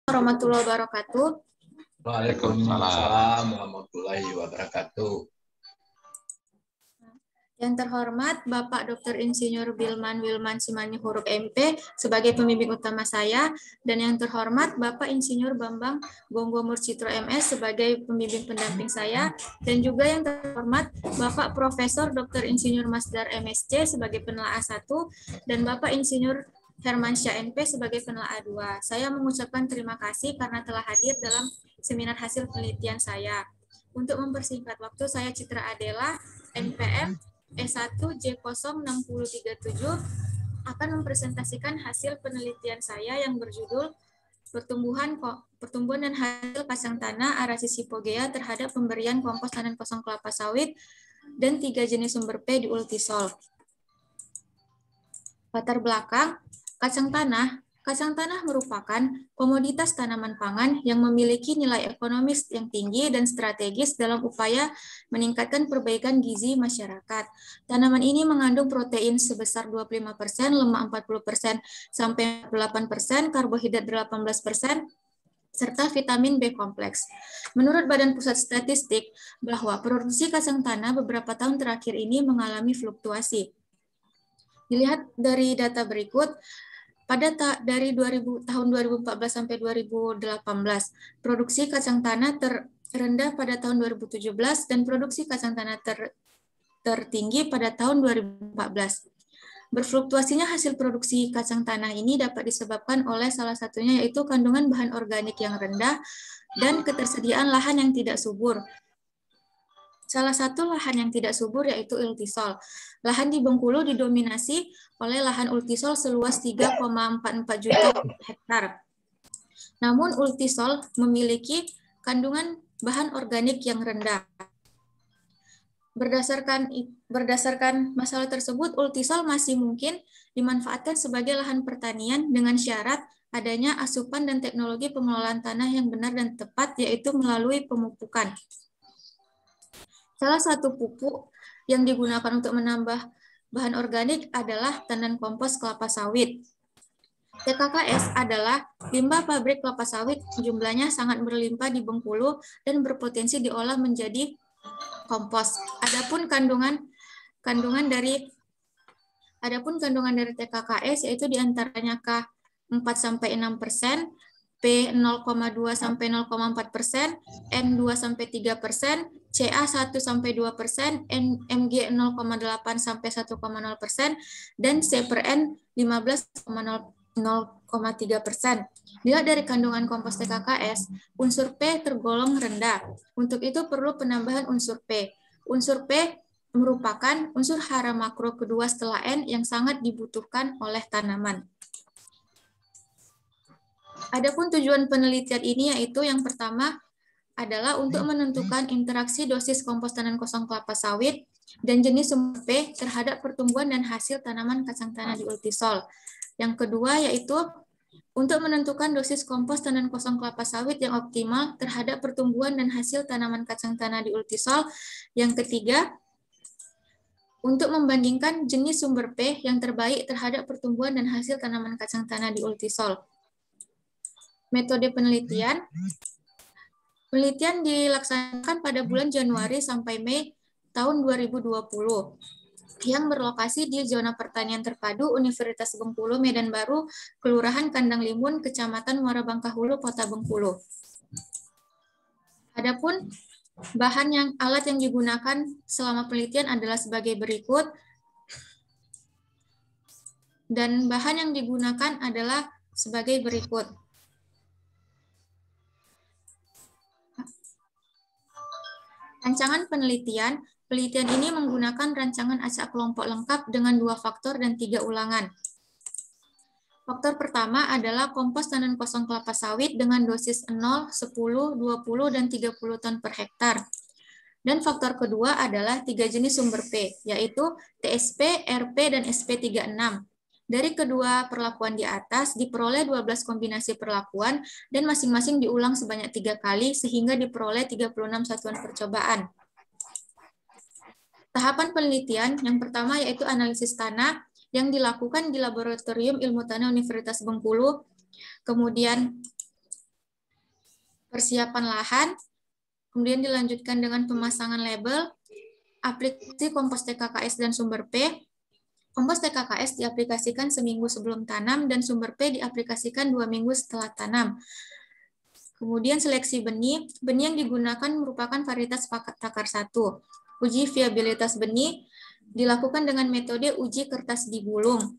Warahmatullahi wabarakatuh. Waalaikumsalam warahmatullahi wabarakatuh. Yang terhormat Bapak Dr. Insinyur Bilman Wilman Simani huruf MP sebagai pembimbing utama saya, dan yang terhormat Bapak Insinyur Bambang Gonggo Murcitro MS sebagai pembimbing pendamping saya, dan juga yang terhormat Bapak Profesor Dr. Insinyur Masdar MSc sebagai penelaah 1 dan Bapak Insinyur Hermansyah NP sebagai penelaah 2. Saya mengucapkan terima kasih karena telah hadir dalam seminar hasil penelitian saya. Untuk mempersingkat waktu, saya Citra Adela, NPM E1 J06037 akan mempresentasikan hasil penelitian saya yang berjudul pertumbuhan dan hasil kacang tanah Arasis hypogea terhadap pemberian kompos tandan kosong kelapa sawit dan 3 jenis sumber P di Ultisol. Latar belakang, kacang tanah merupakan komoditas tanaman pangan yang memiliki nilai ekonomis yang tinggi dan strategis dalam upaya meningkatkan perbaikan gizi masyarakat. Tanaman ini mengandung protein sebesar 25%, lemak 40% sampai 48%, karbohidrat 18%, serta vitamin B kompleks. Menurut Badan Pusat Statistik, bahwa produksi kacang tanah beberapa tahun terakhir ini mengalami fluktuasi. Dilihat dari data berikut, dari tahun 2014 sampai 2018, produksi kacang tanah terendah pada tahun 2017 dan produksi kacang tanah tertinggi pada tahun 2014. Berfluktuasinya hasil produksi kacang tanah ini dapat disebabkan oleh salah satunya yaitu kandungan bahan organik yang rendah dan ketersediaan lahan yang tidak subur. Salah satu lahan yang tidak subur yaitu Ultisol. Lahan di Bengkulu didominasi oleh lahan Ultisol seluas 3,44 juta hektar. Namun Ultisol memiliki kandungan bahan organik yang rendah. Berdasarkan masalah tersebut, Ultisol masih mungkin dimanfaatkan sebagai lahan pertanian dengan syarat adanya asupan dan teknologi pengelolaan tanah yang benar dan tepat, yaitu melalui pemupukan. Salah satu pupuk yang digunakan untuk menambah bahan organik adalah tandan kompos kelapa sawit. TKKS adalah limbah pabrik kelapa sawit, jumlahnya sangat berlimpah di Bengkulu dan berpotensi diolah menjadi kompos. Adapun kandungan dari TKKS yaitu diantaranya K4-6%, P 0,2-0,4%, N 2-3%, CA 1-2%, Mg 0,8-1,0%, dan C per N 15,0,3%. Dilihat dari kandungan kompos TKKS, unsur P tergolong rendah. Untuk itu perlu penambahan unsur P. Unsur P merupakan unsur hara makro kedua setelah N yang sangat dibutuhkan oleh tanaman. Adapun tujuan penelitian ini yaitu yang pertama adalah untuk menentukan interaksi dosis kompos tandan kosong kelapa sawit dan jenis sumber P terhadap pertumbuhan dan hasil tanaman kacang tanah di Ultisol. Yang kedua yaitu untuk menentukan dosis kompos tandan kosong kelapa sawit yang optimal terhadap pertumbuhan dan hasil tanaman kacang tanah di Ultisol. Yang ketiga, untuk membandingkan jenis sumber P yang terbaik terhadap pertumbuhan dan hasil tanaman kacang tanah di Ultisol. Metode penelitian. Penelitian dilaksanakan pada bulan Januari sampai Mei tahun 2020 yang berlokasi di zona pertanian terpadu Universitas Bengkulu, Medan Baru, Kelurahan Kandang Limun, Kecamatan Muara Bangka Hulu, Kota Bengkulu. Adapun alat yang digunakan selama penelitian adalah sebagai berikut, dan bahan yang digunakan adalah sebagai berikut. Rancangan penelitian ini menggunakan rancangan acak kelompok lengkap dengan 2 faktor dan 3 ulangan. Faktor pertama adalah kompos tandan kosong kelapa sawit dengan dosis 0, 10, 20, dan 30 ton per hektar. Dan faktor kedua adalah 3 jenis sumber P, yaitu TSP, RP, dan SP36. Dari kedua perlakuan di atas diperoleh 12 kombinasi perlakuan dan masing-masing diulang sebanyak 3 kali sehingga diperoleh 36 satuan percobaan. Tahapan penelitian yang pertama yaitu analisis tanah yang dilakukan di Laboratorium Ilmu Tanah Universitas Bengkulu. Kemudian persiapan lahan, kemudian dilanjutkan dengan pemasangan label, aplikasi kompos TKKS dan sumber P. Kompos TKKS diaplikasikan seminggu sebelum tanam dan sumber P diaplikasikan 2 minggu setelah tanam. Kemudian seleksi benih. Benih yang digunakan merupakan varietas takar 1. Uji viabilitas benih dilakukan dengan metode uji kertas digulung.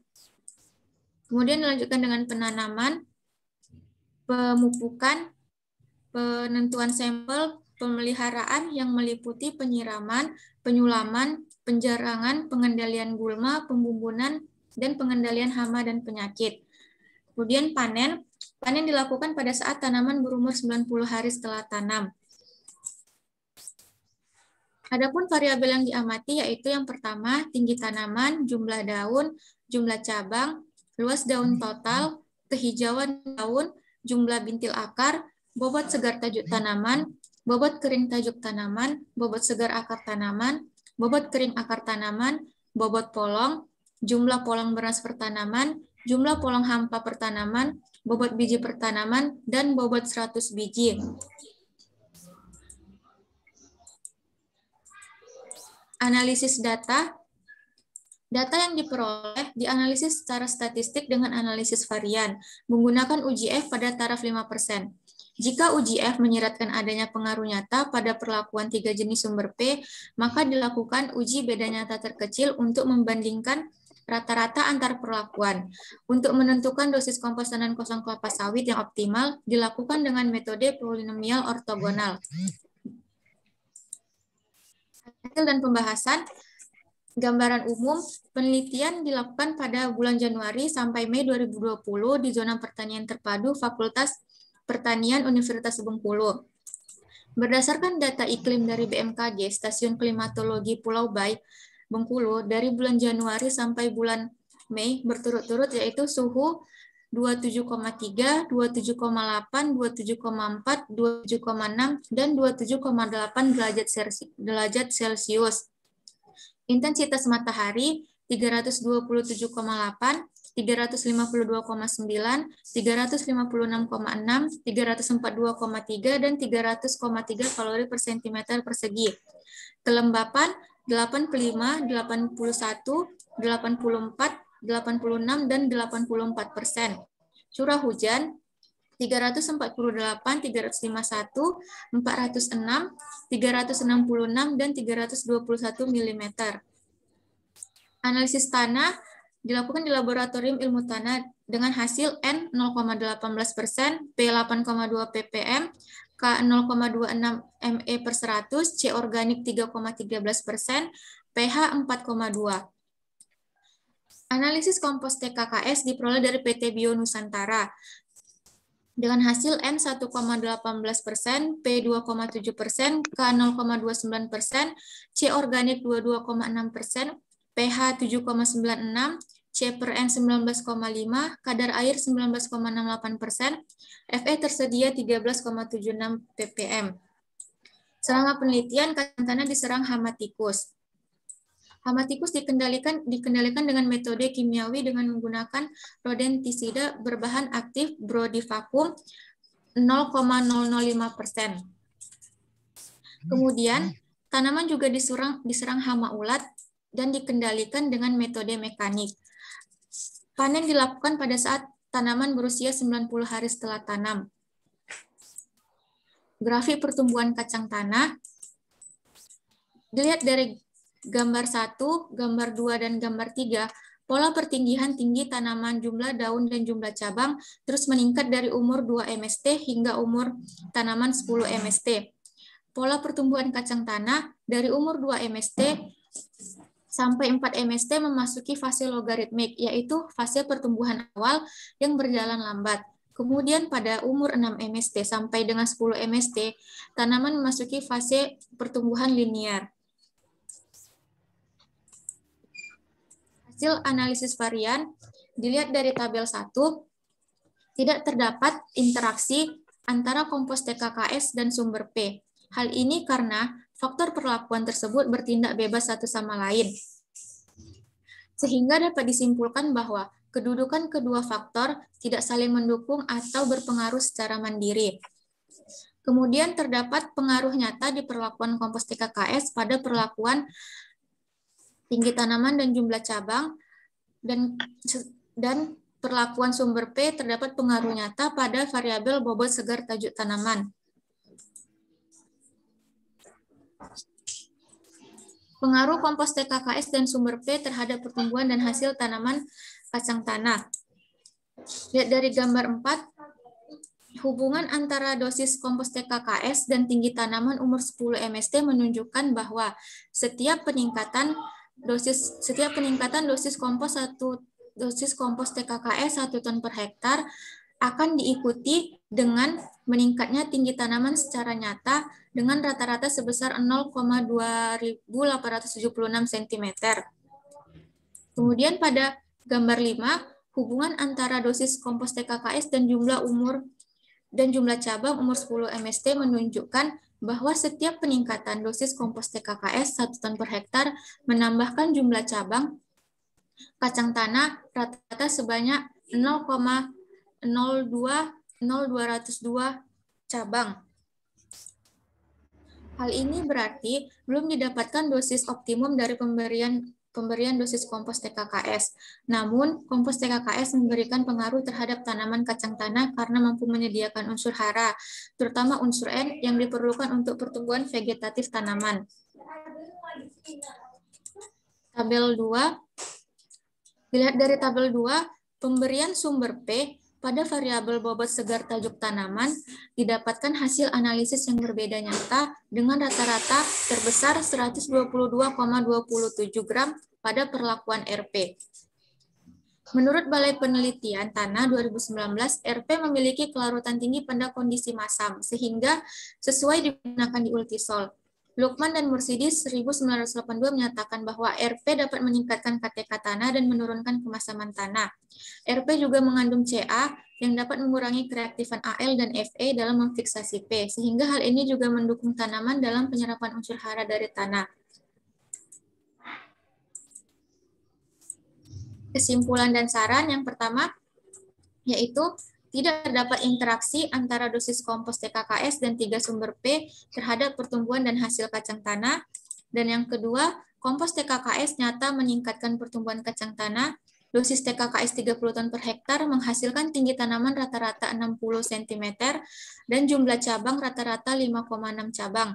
Kemudian dilanjutkan dengan penanaman, pemupukan, penentuan sampel, pemeliharaan yang meliputi penyiraman, penyulaman, penjarangan, pengendalian gulma, pembumbunan, dan pengendalian hama dan penyakit. Kemudian panen. Panen dilakukan pada saat tanaman berumur 90 hari setelah tanam. Adapun variabel yang diamati yaitu yang pertama, tinggi tanaman, jumlah daun, jumlah cabang, luas daun total, kehijauan daun, jumlah bintil akar, bobot segar tajuk tanaman, bobot kering tajuk tanaman, bobot segar akar tanaman, bobot kering akar tanaman, bobot polong, jumlah polong beras per tanaman, jumlah polong hampa per tanaman, bobot biji per tanaman, dan bobot 100 biji. Analisis data. Data yang diperoleh dianalisis secara statistik dengan analisis varian, menggunakan uji F pada taraf 5%. Jika uji F menyiratkan adanya pengaruh nyata pada perlakuan 3 jenis sumber P, maka dilakukan uji beda nyata terkecil untuk membandingkan rata-rata antar perlakuan. Untuk menentukan dosis kompos tandan kosong kelapa sawit yang optimal, dilakukan dengan metode polinomial ortogonal. Hasil dan pembahasan. Gambaran umum, penelitian dilakukan pada bulan Januari sampai Mei 2020 di zona pertanian terpadu Fakultas Pertanian Universitas Bengkulu. Berdasarkan data iklim dari BMKG, Stasiun Klimatologi Pulau Baik, Bengkulu, dari bulan Januari sampai bulan Mei berturut-turut yaitu suhu 27,3, 27,8, 27,4, 27,6, dan 27,8 derajat Celcius. Intensitas matahari 327,8, 352,9, 356,6, 342,3, dan 300,3 kalori per cm persegi. Kelembapan 85, 81, 84, 86, dan 84%. Curah hujan 348, 351, 406, 366, dan 321 mm. Analisis tanah dilakukan di Laboratorium Ilmu Tanah dengan hasil N 0,18%, P 8,2 ppm, K 0,26 ME per 100, C organik 3,13%, pH 4,2. Analisis kompos TKKS diperoleh dari PT Bio Nusantara dengan hasil N 1,18%, P 2,7%, K 0,29%, C organik 22,6%, pH 7,96, C per N 19,5, kadar air 19,68%, Fe tersedia 13,76 ppm. Selama penelitian, kacang tanah diserang hama tikus. Hama tikus dikendalikan dengan metode kimiawi dengan menggunakan rodentisida berbahan aktif brodivakum 0,005%. Kemudian, tanaman juga diserang hama ulat dan dikendalikan dengan metode mekanik. Panen dilakukan pada saat tanaman berusia 90 hari setelah tanam. Grafik pertumbuhan kacang tanah dilihat dari gambar 1, gambar 2, dan gambar 3, pola pertinggian tinggi tanaman, jumlah daun, dan jumlah cabang terus meningkat dari umur 2 MST hingga umur tanaman 10 MST. Pola pertumbuhan kacang tanah dari umur 2 MST sampai 4 MST memasuki fase logaritmik, yaitu fase pertumbuhan awal yang berjalan lambat. Kemudian pada umur 6 MST sampai dengan 10 MST, tanaman memasuki fase pertumbuhan linear. Hasil analisis varian dilihat dari tabel 1, tidak terdapat interaksi antara kompos TKKS dan sumber P. Hal ini karena faktor perlakuan tersebut bertindak bebas satu sama lain. Sehingga dapat disimpulkan bahwa kedudukan kedua faktor tidak saling mendukung atau berpengaruh secara mandiri. Kemudian terdapat pengaruh nyata di perlakuan kompos TKKS pada perlakuan tinggi tanaman dan jumlah cabang, dan perlakuan sumber P terdapat pengaruh nyata pada variabel bobot segar tajuk tanaman. Pengaruh kompos TKKS dan sumber P terhadap pertumbuhan dan hasil tanaman kacang tanah. Lihat dari gambar 4, hubungan antara dosis kompos TKKS dan tinggi tanaman umur 10 MST menunjukkan bahwa setiap peningkatan dosis kompos TKKS 1 ton per hektar akan diikuti dengan meningkatnya tinggi tanaman secara nyata dengan rata-rata sebesar 0,2876 cm. Kemudian pada gambar 5, hubungan antara dosis kompos TKKS dan jumlah cabang umur 10 MST menunjukkan bahwa setiap peningkatan dosis kompos TKKS 1 ton per hektar menambahkan jumlah cabang kacang tanah rata-rata sebanyak 0,0202 cabang. Hal ini berarti belum didapatkan dosis optimum dari pemberian dosis kompos TKKS. Namun, kompos TKKS memberikan pengaruh terhadap tanaman kacang tanah karena mampu menyediakan unsur hara, terutama unsur N yang diperlukan untuk pertumbuhan vegetatif tanaman. Tabel 2. Dilihat dari tabel 2, pemberian sumber P pada variabel bobot segar tajuk tanaman didapatkan hasil analisis yang berbeda nyata dengan rata-rata terbesar 122,27 gram pada perlakuan RP. Menurut Balai Penelitian Tanah 2019, RP memiliki kelarutan tinggi pada kondisi masam, sehingga sesuai digunakan di Ultisol. Lukman dan Mursidis 1982 menyatakan bahwa RP dapat meningkatkan KTK tanah dan menurunkan kemasaman tanah. RP juga mengandung CA yang dapat mengurangi kereaktifan AL dan Fe dalam memfiksasi P, sehingga hal ini juga mendukung tanaman dalam penyerapan unsur hara dari tanah. Kesimpulan dan saran yang pertama, yaitu tidak terdapat interaksi antara dosis kompos TKKS dan 3 sumber P terhadap pertumbuhan dan hasil kacang tanah. Dan yang kedua, kompos TKKS nyata meningkatkan pertumbuhan kacang tanah. Dosis TKKS 30 ton per hektar menghasilkan tinggi tanaman rata-rata 60 cm dan jumlah cabang rata-rata 5,6 cabang.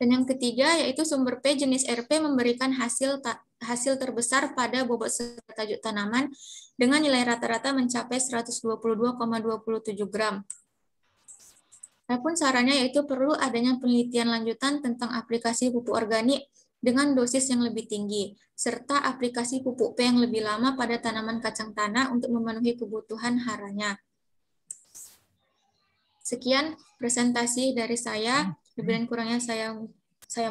Dan yang ketiga, yaitu sumber P jenis RP memberikan hasil terbesar pada bobot segar tajuk tanaman dengan nilai rata-rata mencapai 122,27 gram. Adapun sarannya yaitu perlu adanya penelitian lanjutan tentang aplikasi pupuk organik dengan dosis yang lebih tinggi, serta aplikasi pupuk P yang lebih lama pada tanaman kacang tanah untuk memenuhi kebutuhan haranya. Sekian presentasi dari saya. Lebih dan kurangnya saya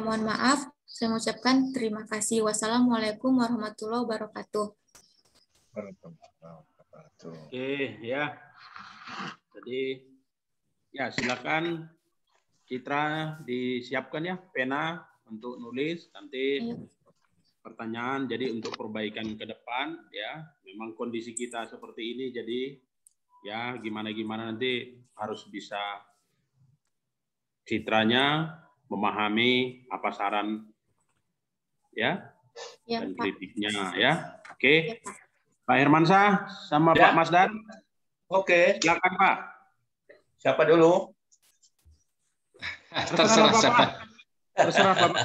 mohon maaf. Saya mengucapkan terima kasih. Wassalamualaikum warahmatullahi wabarakatuh. Oke, ya. Jadi, ya silakan Citra disiapkan ya pena untuk nulis nanti pertanyaan. Jadi untuk perbaikan ke depan ya, memang kondisi kita seperti ini. Jadi ya gimana nanti harus bisa Citranya memahami apa saran ya, dan kritiknya ya. Oke. Pak Hermansyah sama ya. Pak Masdan. Oke. Silakan Pak. Siapa dulu? Terserah Bapak. Terserah Bapak.